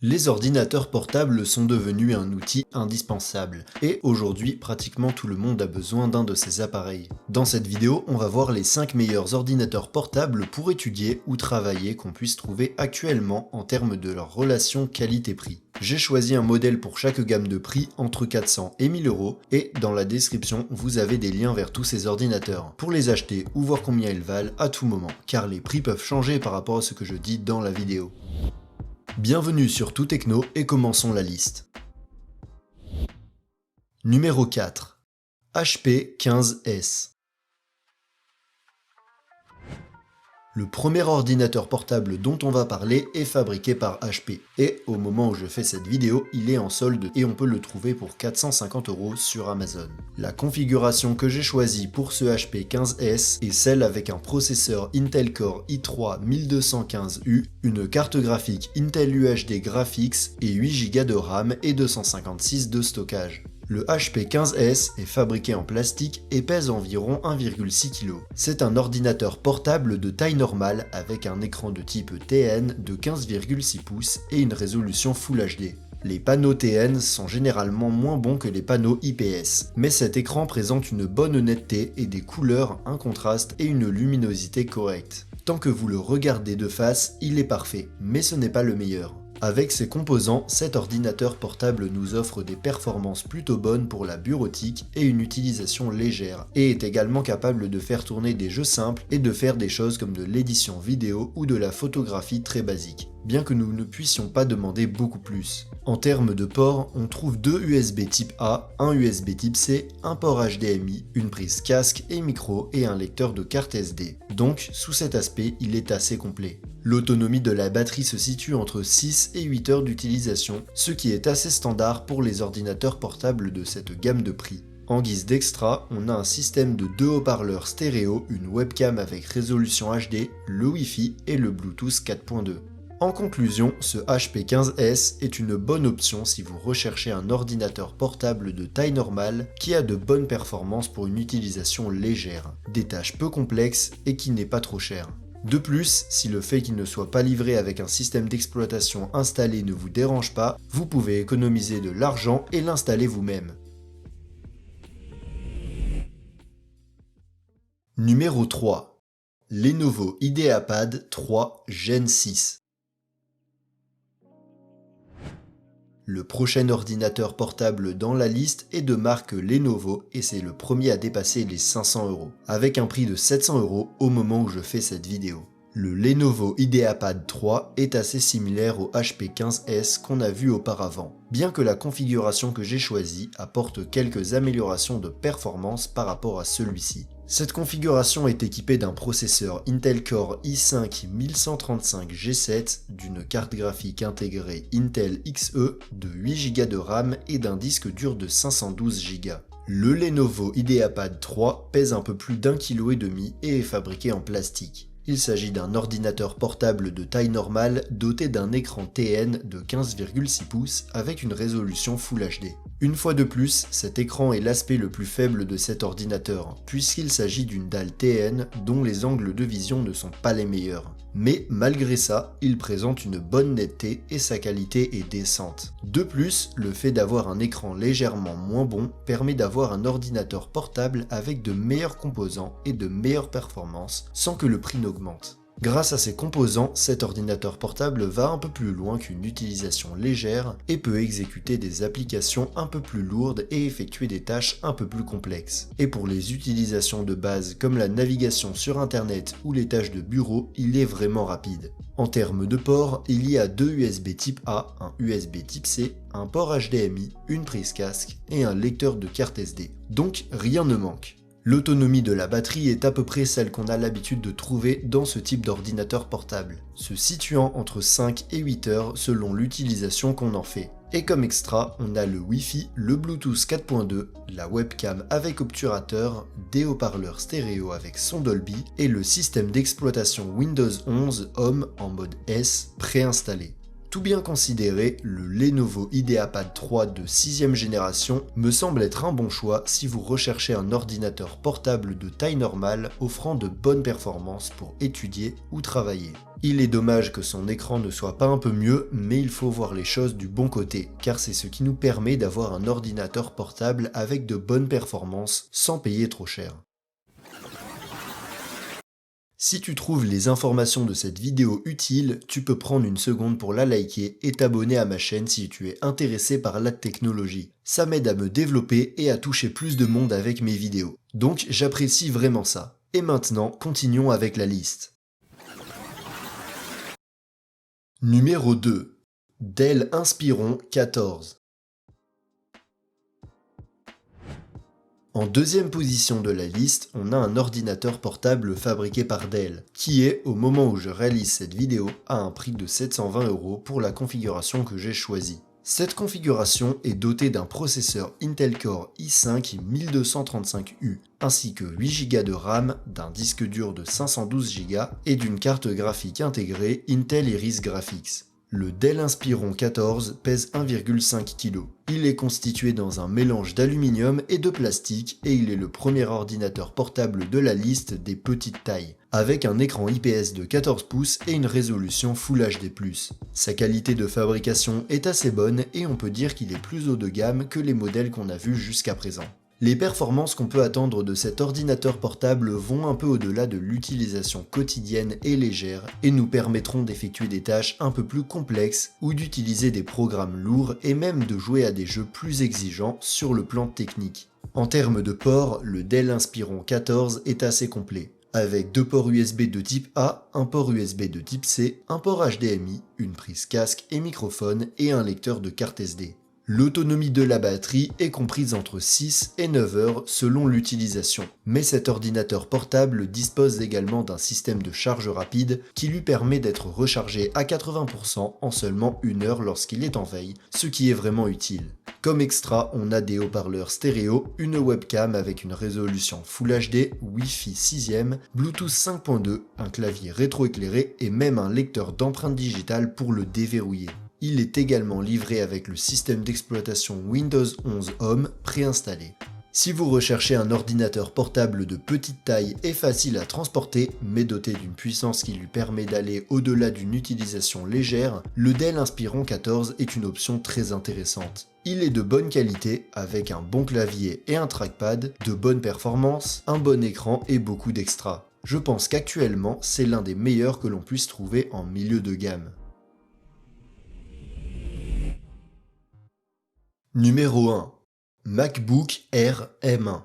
Les ordinateurs portables sont devenus un outil indispensable, et aujourd'hui pratiquement tout le monde a besoin d'un de ces appareils. Dans cette vidéo, on va voir les 5 meilleurs ordinateurs portables pour étudier ou travailler qu'on puisse trouver actuellement en termes de leur relation qualité-prix. J'ai choisi un modèle pour chaque gamme de prix entre 400 et 1000 euros, et dans la description, vous avez des liens vers tous ces ordinateurs pour les acheter ou voir combien ils valent à tout moment, car les prix peuvent changer par rapport à ce que je dis dans la vidéo. Bienvenue sur Tout Techno et commençons la liste. Numéro 4. HP 15S. Le premier ordinateur portable dont on va parler est fabriqué par HP. Et au moment où je fais cette vidéo, il est en solde et on peut le trouver pour 450 € sur Amazon. La configuration que j'ai choisie pour ce HP 15S est celle avec un processeur Intel Core i3 1215U, une carte graphique Intel UHD Graphics et 8 Go de RAM et 256 de stockage. Le HP 15S est fabriqué en plastique et pèse environ 1,6 kg. C'est un ordinateur portable de taille normale avec un écran de type TN de 15,6 pouces et une résolution Full HD. Les panneaux TN sont généralement moins bons que les panneaux IPS, mais cet écran présente une bonne netteté et des couleurs, un contraste et une luminosité correcte. Tant que vous le regardez de face, il est parfait, mais ce n'est pas le meilleur. Avec ses composants, cet ordinateur portable nous offre des performances plutôt bonnes pour la bureautique et une utilisation légère, et est également capable de faire tourner des jeux simples et de faire des choses comme de l'édition vidéo ou de la photographie très basique, bien que nous ne puissions pas demander beaucoup plus. En termes de ports, on trouve deux USB type A, un USB type C, un port HDMI, une prise casque et micro et un lecteur de carte SD. Donc, sous cet aspect, il est assez complet. L'autonomie de la batterie se situe entre 6 et 8 heures d'utilisation, ce qui est assez standard pour les ordinateurs portables de cette gamme de prix. En guise d'extra, on a un système de 2 haut-parleurs stéréo, une webcam avec résolution HD, le Wi-Fi et le Bluetooth 4.2. En conclusion, ce HP 15S est une bonne option si vous recherchez un ordinateur portable de taille normale qui a de bonnes performances pour une utilisation légère, des tâches peu complexes et qui n'est pas trop cher. De plus, si le fait qu'il ne soit pas livré avec un système d'exploitation installé ne vous dérange pas, vous pouvez économiser de l'argent et l'installer vous-même. Numéro 3. Lenovo IdeaPad 3 Gen 6. Le prochain ordinateur portable dans la liste est de marque Lenovo et c'est le premier à dépasser les 500 €, avec un prix de 700 € au moment où je fais cette vidéo. Le Lenovo IdeaPad 3 est assez similaire au HP 15S qu'on a vu auparavant, bien que la configuration que j'ai choisie apporte quelques améliorations de performance par rapport à celui-ci. Cette configuration est équipée d'un processeur Intel Core i5 1135G7, d'une carte graphique intégrée Intel Xe, de 8 Go de RAM et d'un disque dur de 512 Go. Le Lenovo IdeaPad 3 pèse un peu plus d'1,5 kg et est fabriqué en plastique. Il s'agit d'un ordinateur portable de taille normale doté d'un écran TN de 15,6 pouces avec une résolution Full HD. Une fois de plus, cet écran est l'aspect le plus faible de cet ordinateur, puisqu'il s'agit d'une dalle TN dont les angles de vision ne sont pas les meilleurs. Mais malgré ça, il présente une bonne netteté et sa qualité est décente. De plus, le fait d'avoir un écran légèrement moins bon permet d'avoir un ordinateur portable avec de meilleurs composants et de meilleures performances sans que le prix n'augmente. Grâce à ces composants, cet ordinateur portable va un peu plus loin qu'une utilisation légère et peut exécuter des applications un peu plus lourdes et effectuer des tâches un peu plus complexes. Et pour les utilisations de base comme la navigation sur internet ou les tâches de bureau, il est vraiment rapide. En termes de ports, il y a deux USB type A, un USB type C, un port HDMI, une prise casque et un lecteur de carte SD. Donc rien ne manque. L'autonomie de la batterie est à peu près celle qu'on a l'habitude de trouver dans ce type d'ordinateur portable, se situant entre 5 et 8 heures selon l'utilisation qu'on en fait. Et comme extra, on a le Wi-Fi, le Bluetooth 4.2, la webcam avec obturateur, des haut-parleurs stéréo avec son Dolby et le système d'exploitation Windows 11 Home en mode S préinstallé. Tout bien considéré, le Lenovo IdeaPad 3 de 6ème génération me semble être un bon choix si vous recherchez un ordinateur portable de taille normale offrant de bonnes performances pour étudier ou travailler. Il est dommage que son écran ne soit pas un peu mieux, mais il faut voir les choses du bon côté, car c'est ce qui nous permet d'avoir un ordinateur portable avec de bonnes performances sans payer trop cher. Si tu trouves les informations de cette vidéo utiles, tu peux prendre une seconde pour la liker et t'abonner à ma chaîne si tu es intéressé par la technologie. Ça m'aide à me développer et à toucher plus de monde avec mes vidéos. Donc j'apprécie vraiment ça. Et maintenant, continuons avec la liste. Numéro 2. Dell Inspiron 14. En deuxième position de la liste, on a un ordinateur portable fabriqué par Dell, qui est, au moment où je réalise cette vidéo, à un prix de 720 € pour la configuration que j'ai choisie. Cette configuration est dotée d'un processeur Intel Core i5 1235U, ainsi que 8 Go de RAM, d'un disque dur de 512 Go et d'une carte graphique intégrée Intel Iris Graphics. Le Dell Inspiron 14 pèse 1,5 kg. Il est constitué dans un mélange d'aluminium et de plastique et il est le premier ordinateur portable de la liste des petites tailles, avec un écran IPS de 14 pouces et une résolution Full HD+. Sa qualité de fabrication est assez bonne et on peut dire qu'il est plus haut de gamme que les modèles qu'on a vus jusqu'à présent. Les performances qu'on peut attendre de cet ordinateur portable vont un peu au-delà de l'utilisation quotidienne et légère et nous permettront d'effectuer des tâches un peu plus complexes ou d'utiliser des programmes lourds et même de jouer à des jeux plus exigeants sur le plan technique. En termes de ports, le Dell Inspiron 14 est assez complet, avec 2 ports USB de type A, un port USB de type C, un port HDMI, une prise casque et microphone et un lecteur de carte SD. L'autonomie de la batterie est comprise entre 6 et 9 heures selon l'utilisation, mais cet ordinateur portable dispose également d'un système de charge rapide qui lui permet d'être rechargé à 80% en seulement 1 heure lorsqu'il est en veille, ce qui est vraiment utile. Comme extra, on a des haut-parleurs stéréo, une webcam avec une résolution Full HD, Wi-Fi 6e, Bluetooth 5.2, un clavier rétroéclairé et même un lecteur d'empreintes digitales pour le déverrouiller. Il est également livré avec le système d'exploitation Windows 11 Home préinstallé. Si vous recherchez un ordinateur portable de petite taille et facile à transporter, mais doté d'une puissance qui lui permet d'aller au-delà d'une utilisation légère, le Dell Inspiron 14 est une option très intéressante. Il est de bonne qualité, avec un bon clavier et un trackpad, de bonnes performances, un bon écran et beaucoup d'extras. Je pense qu'actuellement, c'est l'un des meilleurs que l'on puisse trouver en milieu de gamme. Numéro 1. MacBook Air M1.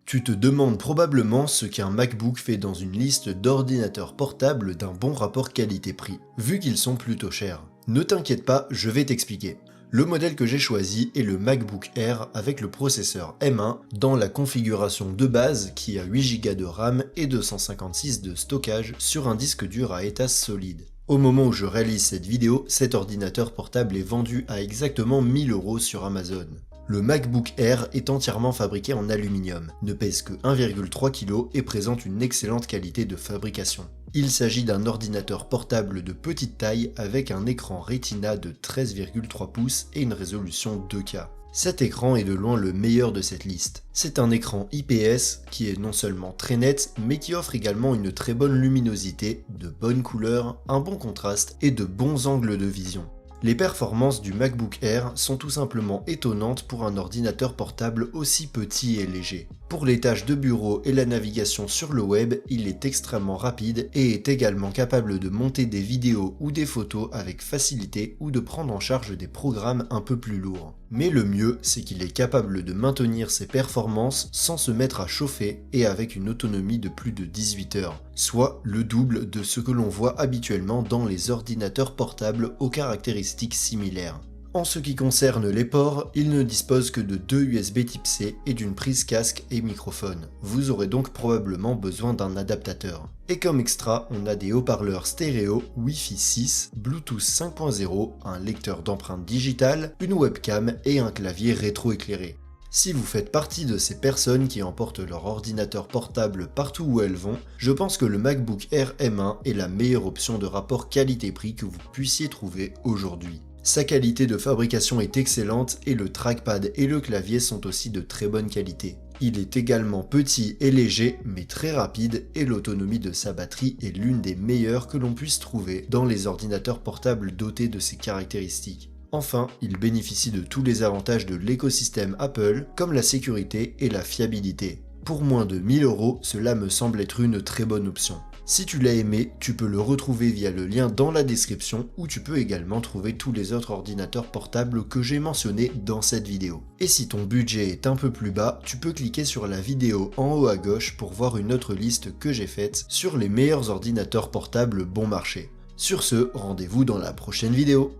Tu te demandes probablement ce qu'un MacBook fait dans une liste d'ordinateurs portables d'un bon rapport qualité-prix, vu qu'ils sont plutôt chers. Ne t'inquiète pas, je vais t'expliquer. Le modèle que j'ai choisi est le MacBook Air avec le processeur M1 dans la configuration de base qui a 8 Go de RAM et 256 de stockage sur un disque dur à étage solide. Au moment où je réalise cette vidéo, cet ordinateur portable est vendu à exactement 1 000 € sur Amazon. Le MacBook Air est entièrement fabriqué en aluminium, ne pèse que 1,3 kg et présente une excellente qualité de fabrication. Il s'agit d'un ordinateur portable de petite taille avec un écran Retina de 13,3 pouces et une résolution 2K. Cet écran est de loin le meilleur de cette liste. C'est un écran IPS qui est non seulement très net, mais qui offre également une très bonne luminosité, de bonnes couleurs, un bon contraste et de bons angles de vision. Les performances du MacBook Air sont tout simplement étonnantes pour un ordinateur portable aussi petit et léger. Pour les tâches de bureau et la navigation sur le web, il est extrêmement rapide et est également capable de monter des vidéos ou des photos avec facilité ou de prendre en charge des programmes un peu plus lourds. Mais le mieux, c'est qu'il est capable de maintenir ses performances sans se mettre à chauffer et avec une autonomie de plus de 18 heures, soit le double de ce que l'on voit habituellement dans les ordinateurs portables aux caractéristiques similaires. En ce qui concerne les ports, il ne dispose que de 2 USB type C et d'une prise casque et microphone. Vous aurez donc probablement besoin d'un adaptateur. Et comme extra, on a des haut-parleurs stéréo, Wi-Fi 6, Bluetooth 5.0, un lecteur d'empreintes digitales, une webcam et un clavier rétroéclairé. Si vous faites partie de ces personnes qui emportent leur ordinateur portable partout où elles vont, je pense que le MacBook Air M1 est la meilleure option de rapport qualité-prix que vous puissiez trouver aujourd'hui. Sa qualité de fabrication est excellente et le trackpad et le clavier sont aussi de très bonne qualité. Il est également petit et léger, mais très rapide, et l'autonomie de sa batterie est l'une des meilleures que l'on puisse trouver dans les ordinateurs portables dotés de ces caractéristiques. Enfin, il bénéficie de tous les avantages de l'écosystème Apple, comme la sécurité et la fiabilité. Pour moins de 1000 €, cela me semble être une très bonne option. Si tu l'as aimé, tu peux le retrouver via le lien dans la description où tu peux également trouver tous les autres ordinateurs portables que j'ai mentionnés dans cette vidéo. Et si ton budget est un peu plus bas, tu peux cliquer sur la vidéo en haut à gauche pour voir une autre liste que j'ai faite sur les meilleurs ordinateurs portables bon marché. Sur ce, rendez-vous dans la prochaine vidéo.